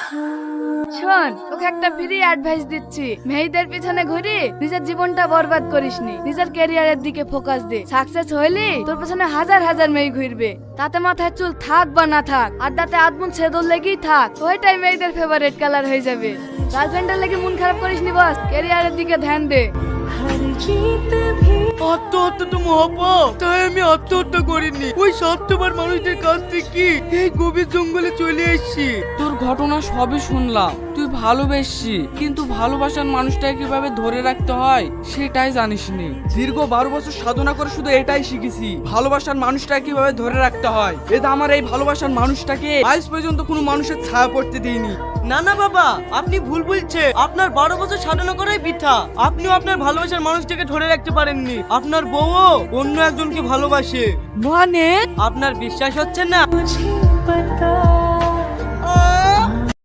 শোন, ওকে একটা free advice দিচ্ছি। মেয়েদের পিছনে ঘুরে নিজের জীবনটা বরবাদ করিসনি, নিজের ক্যারিয়ারের দিকে ফোকাস দে। সাকসেস হইলে তোর পিছনে হাজার হাজার মেয়ে ঘুরবে, তাতে মাথায় চুল থাক বা না থাক, আড্ডাতে আদমন ছেদল লেগেই থাক, ওইটাই মেয়েদের ফেভারিট কালার হয়ে যাবে। গার্লফ্রেন্ডের লেগে মন খারাপ করিসনি বস, ক্যারিয়ারের দিকে ধ্যান দে। আত্মহত্যা তো মহাপাপ, তাই আমি আত্মহত্যা করিনি। ওই স্বার্থপর মানুষদের কাছ থেকে এই গভীর জঙ্গলে চলে এসেছি। তোর ঘটনা সবই শুনলাম, তুই ভালোবেসছি, কিন্তু ভালোবাসার মানুষটাকে কিভাবে ধরে রাখতে হয় সেটাই জানিসনি। দীর্ঘ 12 বছর সাধনা করে শুধু এটাই শিখেছি, ভালোবাসার মানুষটাকে কিভাবে ধরে রাখতে হয়। এটা আমার এই ভালোবাসার মানুষটাকে আজ পর্যন্ত কোনো মানুষের ছায়া পড়তে দিইনি। না না বাবা, আপনি ভুল বলছেন। আপনার 12 বছর সাধনা করাই বৃথা। আপনিও আপনার ভালোবাসার মানুষটাকে ধরে রাখতে পারেননি। আপনার বউও অন্য একজনকে ভালোবাসে। মানে আপনার বিশ্বাস হচ্ছে না?